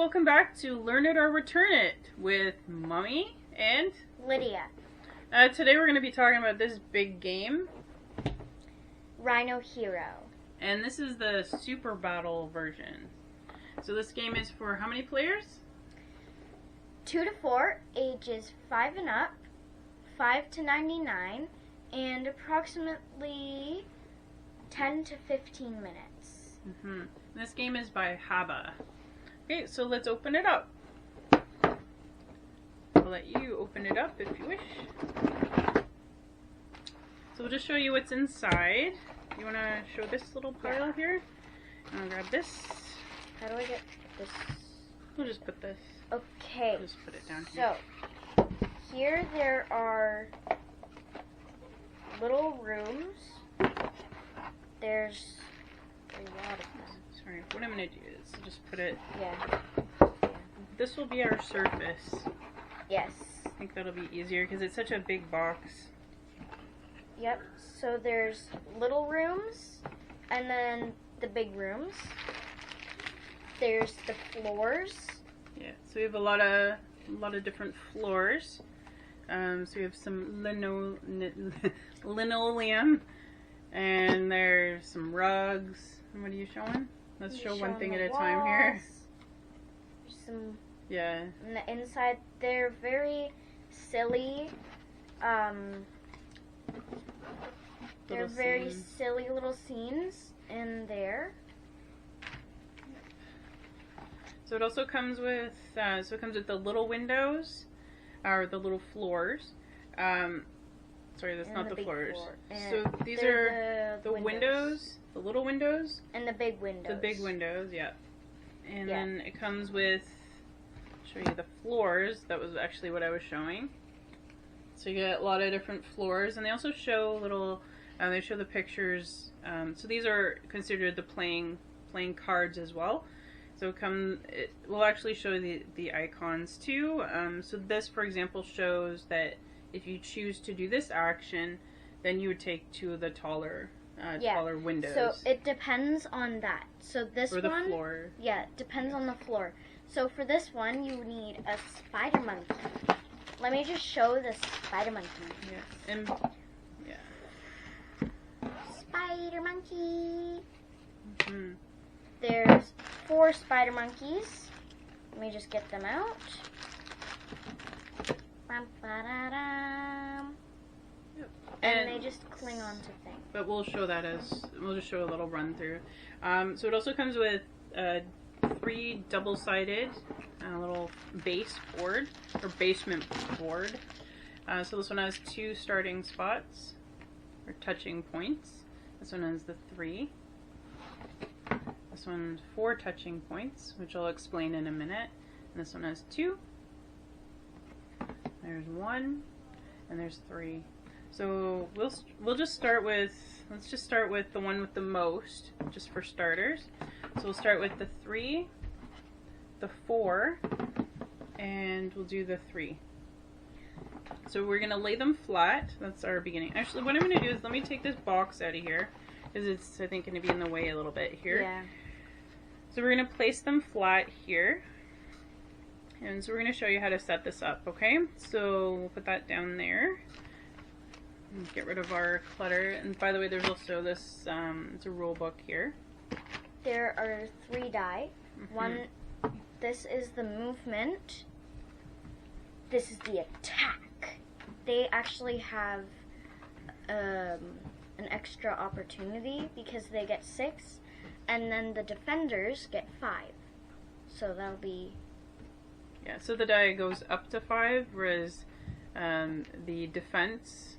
welcome back to Learn It or Return It with Mommy and Lydia. Today we're going to be talking about this big game, Rhino Hero. And this is the Super Battle version. So this game is for how many players? 2 to 4, ages 5 and up, 5 to 99, and approximately 10 to 15 minutes. This game is by Haba. Okay, so let's open it up. I'll let you open it up if you wish. So we'll just show you what's inside. You want to show this little pile here? I'll grab this. How do I get this? We'll just put this. Okay. We'll just put it down here. So, here there are little rooms. There's a lot of them. Sorry, what I'm going to do is just put it... Yeah. This will be our surface. Yes. I think that'll be easier because it's such a big box. Yep. So there's little rooms and then the big rooms. There's the floors. Yeah. So we have a lot of different floors. So we have some linoleum, and there's some rugs. And what are you showing? Let's show one thing at a time here. Some. Yeah. On the inside, they're very silly. They're very silly little scenes in there. So it also comes with the little windows, or the little floors. Sorry, that's not the floors. So these are the windows, the little windows, and the big windows. The big windows, yeah. And then it comes with. Show you the floors. That was actually what I was showing. So you get a lot of different floors, and they also show little. They show the pictures. So these are considered the playing cards as well. So we'll actually show the icons too. So this, for example, shows that if you choose to do this action, then you would take two of the taller windows. So it depends on that. So this or the one, floor. Yeah, it depends on the floor. So for this one, you need a spider monkey. Let me just show the spider monkey. Yeah. And spider monkey. Mm-hmm. There's 4 spider monkeys. Let me just get them out. And they just cling on to things. But we'll show that we'll just show a little run through. So it also comes with 3 double-sided little base board or basement board. So this one has 2 starting spots or touching points. This one has the 3. This one's 4 touching points, which I'll explain in a minute. And this one has 2. There's 1, and there's 3. So we'll just start with, let's just start with the one with the most, just for starters. So we'll start with the 3, the 4, and we'll do the 3. So we're going to lay them flat. That's our beginning. Actually, what I'm going to do is let me take this box out of here, because it's, I think, going to be in the way a little bit here. Yeah. So we're going to place them flat here. And so we're going to show you how to set this up, okay? So we'll put that down there. And get rid of our clutter. And by the way, there's also this, it's a rule book here. There are 3 die. One, this is the movement. This is the attack. They actually have an extra opportunity because they get 6. And then the defenders get 5. So that'll be... Yeah, so the die goes up to 5, whereas the defense...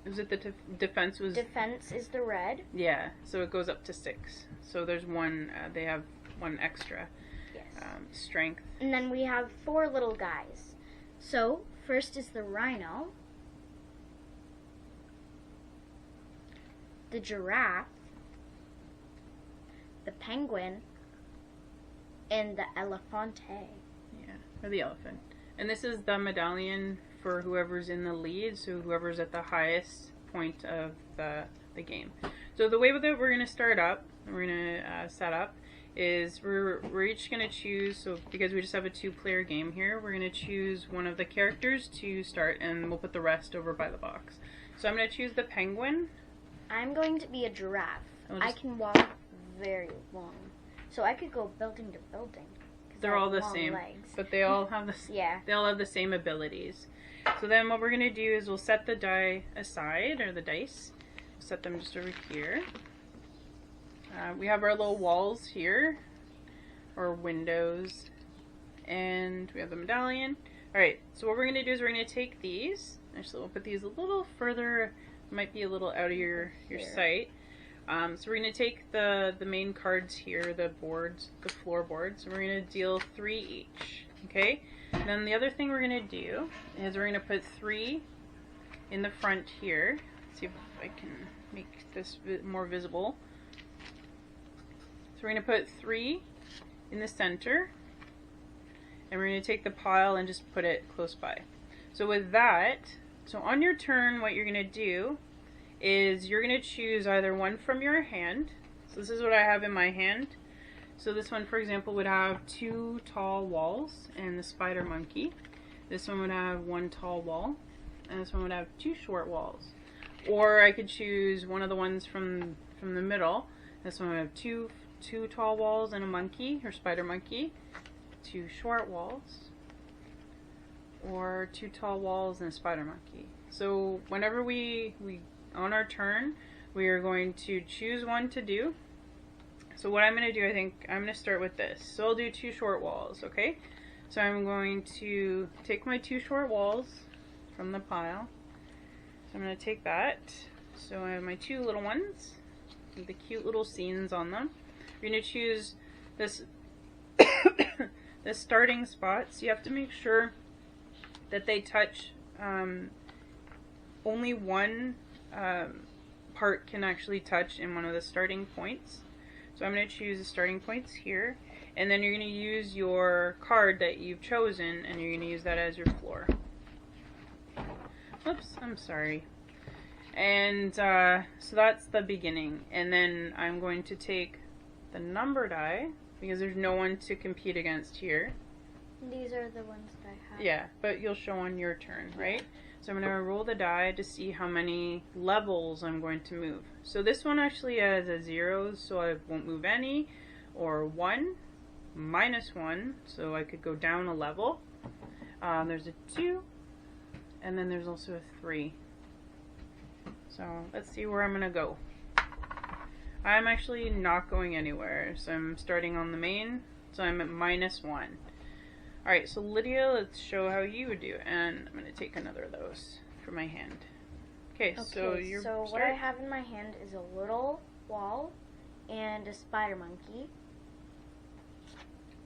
was it the defense was... Defense is the red. Yeah, so it goes up to 6. So there's 1, they have 1 extra. Yes. Strength. And then we have 4 little guys. So, first is the rhino, the giraffe, the penguin, and the elefante. Yeah, or the elephant. And this is the medallion for whoever's in the lead, so whoever's at the highest point of the game. So the way that we're going to start up, we're going to set up, is we're each going to choose, so because we just have a 2-player game here, we're going to choose one of the characters to start, and we'll put the rest over by the box. So I'm going to choose the penguin. I'm going to be a giraffe. I can walk very long. So I could go building to building. They're all the same, legs. But they all have they all have the same abilities. So then what we're going to do is we'll set the die aside, or the dice. We'll set them just over here. We have our little walls here, or windows, and we have the medallion. Alright, so what we're going to do is we're going to take these. Actually, we'll put these a little further, might be a little out of your sight. So we're going to take the main cards here, the boards, the floorboards, and we're going to deal 3 each. Okay? And then the other thing we're going to do is we're going to put 3 in the front here. Let's see if I can make this a bit more visible. So we're going to put 3 in the center, and we're going to take the pile and just put it close by. So with that, so on your turn, what you're going to do is you're going to choose either one from your hand. So this is what I have in my hand. So this one, for example, would have 2 tall walls and the spider monkey. This one would have 1 tall wall, and this one would have 2 short walls. Or I could choose one of the ones from the middle. This one would have two tall walls and a monkey, or spider monkey. 2 short walls. Or 2 tall walls and a spider monkey. So whenever we on our turn, we are going to choose one to do. So what I'm going to do, I think I'm going to start with this. So I'll do 2 short walls, okay? So I'm going to take my 2 short walls from the pile. So I'm going to take that. So I have my 2 little ones with the cute little scenes on them. We're going to choose this this starting spot. So you have to make sure that they touch only one part can actually touch in one of the starting points. So I'm going to choose the starting points here, and then you're going to use your card that you've chosen, and you're going to use that as your floor. Oops, I'm sorry. And so that's the beginning, and then I'm going to take the number die, because there's no one to compete against here. These are the ones that I have. Yeah, but you'll show on your turn, right? So I'm going to roll the die to see how many levels I'm going to move. So this one actually has a 0, so I won't move any, or 1, -1, so I could go down a level. There's a 2, and then there's also a 3. So let's see where I'm going to go. I'm actually not going anywhere, so I'm starting on the main, so I'm at -1. Alright, so Lydia, let's show how you would do it. And I'm going to take another of those for my hand. Okay, so you're so what I have in my hand is a little wall and a spider monkey.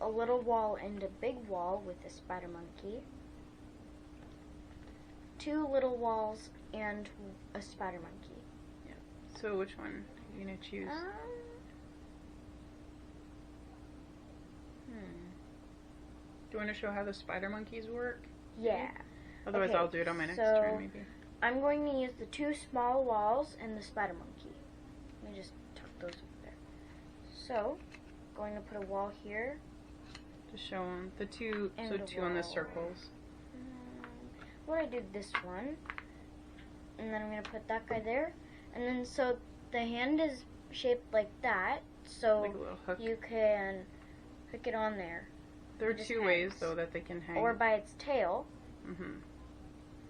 A little wall and a big wall with a spider monkey. 2 little walls and a spider monkey. Yeah. So which one are you going to choose? Do you want to show how the spider monkeys work? Yeah. Otherwise, okay, I'll do it on my next turn, maybe. I'm going to use the 2 small walls and the spider monkey. Let me just tuck those over there. So, going to put a wall here. To show them the 2, so 2 on the circles. What I do this one, and then I'm going to put that guy there. And then, so the hand is shaped like that, so like a little hook. You can hook it on there. There are 2 ways, though, that they can hang. Or by its tail. Mm-hmm.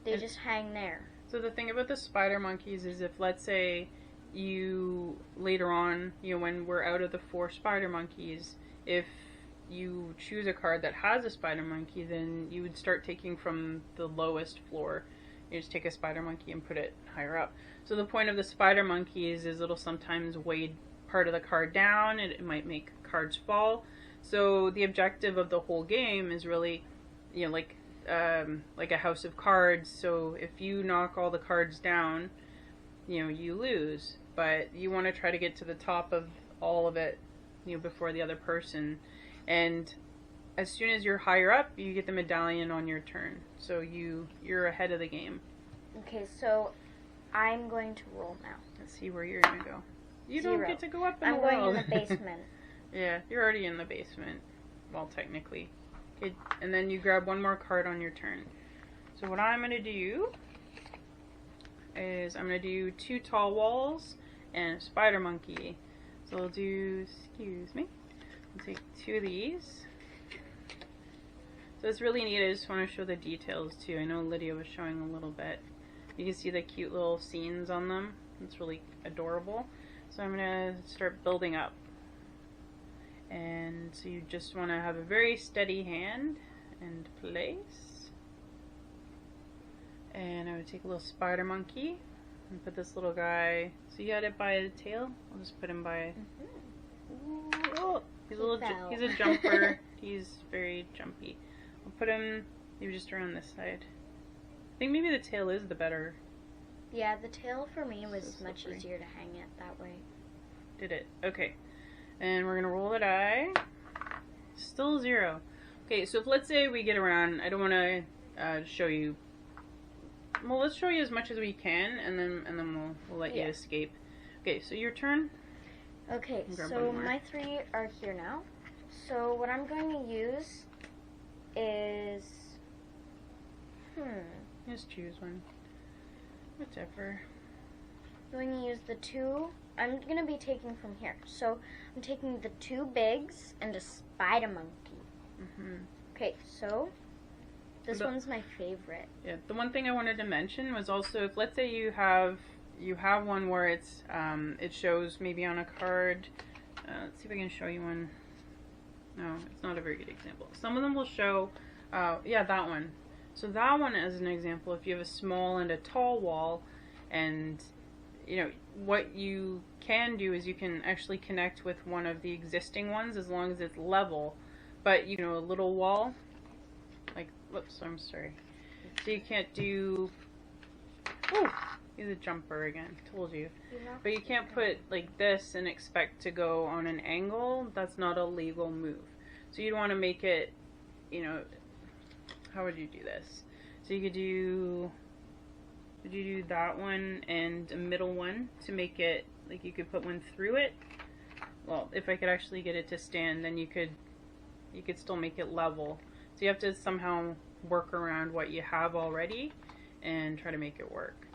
They just hang there. So the thing about the spider monkeys is if, let's say, you, later on, when we're out of the 4 spider monkeys, if you choose a card that has a spider monkey, then you would start taking from the lowest floor. You just take a spider monkey and put it higher up. So the point of the spider monkeys is it'll sometimes weigh part of the card down, and it might make cards fall. So the objective of the whole game is really, like a house of cards. So if you knock all the cards down, you lose. But you want to try to get to the top of all of it, before the other person. And as soon as you're higher up, you get the medallion on your turn. So you're ahead of the game. Okay, so I'm going to roll now. Let's see where you're going to go. You 0. don't get to go up in the I'm world. going in the basement. Yeah, you're already in the basement. Well, technically. Okay, and then you grab one more card on your turn. So what I'm going to do is I'm going to do 2 tall walls and a spider monkey. So I'll do, excuse me, I'll take 2 of these. So it's really neat. I just want to show the details too. I know Lydia was showing a little bit. You can see the cute little scenes on them. It's really adorable. So I'm going to start building up. And so you just want to have a very steady hand and place. And I would take a little spider monkey and put this little guy. So you had it by the tail. I'll just put him by. Ooh, oh, he's a jumper. He's very jumpy. I'll put him maybe just around this side. I think maybe the tail is the better. Yeah, the tail for me was much easier to hang it that way. Did it? Okay. And we're going to roll the die. Still 0. Okay, so if let's say we get around, I don't want to show you. Well, let's show you as much as we can, and then we'll let you escape. Okay, so your turn. Okay, so my 3 are here now. So what I'm going to use is Just choose one. Whichever. I'm going to use the 2. I'm going to be taking from here. So I'm taking the 2 bigs and a spider monkey. Okay, so this one's my favorite. Yeah, the one thing I wanted to mention was also if let's say you have one where it's it shows maybe on a card. Let's see if I can show you one. No, it's not a very good example. Some of them will show, yeah, that one. So that one as an example, if you have a small and a tall wall, and you know, what you can do is you can actually connect with one of the existing ones as long as it's level. But, you know, a little wall, like, whoops, I'm sorry. So you can't do, oh, he's a jumper again, told you. But you can't put like this and expect to go on an angle. That's not a legal move. So you'd want to make it, you know, how would you do this? So you could do, would you do that one and a middle one to make it, like you could put one through it? Well, if I could actually get it to stand, then you could still make it level. So you have to somehow work around what you have already and try to make it work.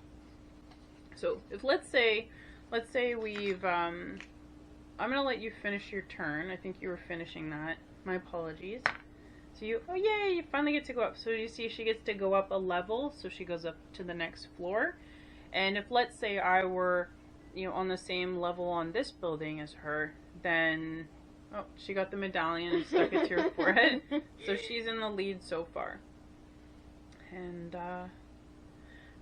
So if let's say we've, I'm going to let you finish your turn. I think you were finishing that. My apologies. So you, oh yay, you finally get to go up. So you see she gets to go up a level, so she goes up to the next floor. And if let's say I were, you know, on the same level on this building as her, then, oh, she got the medallion and stuck it to her forehead. So she's in the lead so far. And I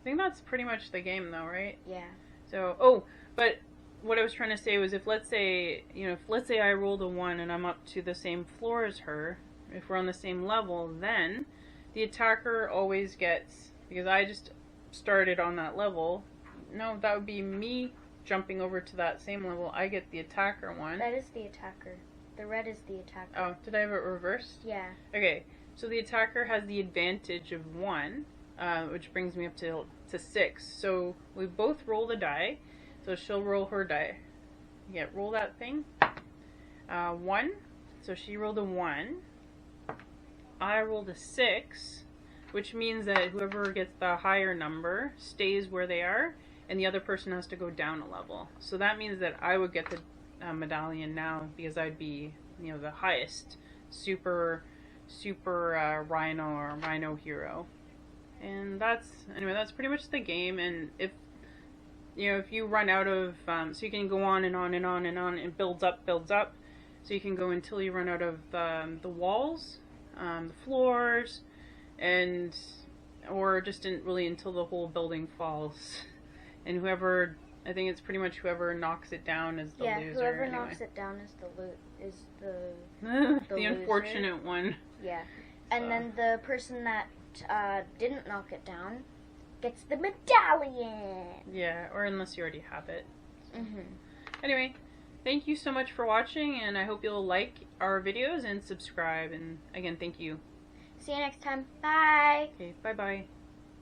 think that's pretty much the game though, right? Yeah. So, oh, but what I was trying to say was if let's say, you know, if let's say I rolled a 1 and I'm up to the same floor as her, if we're on the same level, then the attacker always gets, because I just started on that level, no, that would be me jumping over to that same level. I get the attacker one. That is the attacker. The red is the attacker. Oh, did I have it reversed? Yeah. Okay, so the attacker has the advantage of 1, which brings me up to 6. So we both roll the die. So she'll roll her die. Yeah, roll that thing. 1. So she rolled a 1. I rolled a 6, which means that whoever gets the higher number stays where they are, and the other person has to go down a level. So that means that I would get the medallion now because I'd be, you know, the highest super Rhino or Rhino hero. And that's pretty much the game. And if you know, if you run out of, so you can go on and on and on and on, and builds up. So you can go until you run out of the walls, the floors, and or just really until the whole building falls. And whoever, I think it's pretty much whoever knocks it down is the loser. Yeah, whoever anyway. knocks it down is the unfortunate one. Yeah, and then the person that didn't knock it down gets the medallion. Yeah, or unless you already have it. So. Anyway, thank you so much for watching, and I hope you'll like our videos and subscribe. And again, thank you. See you next time. Bye. Okay, bye-bye.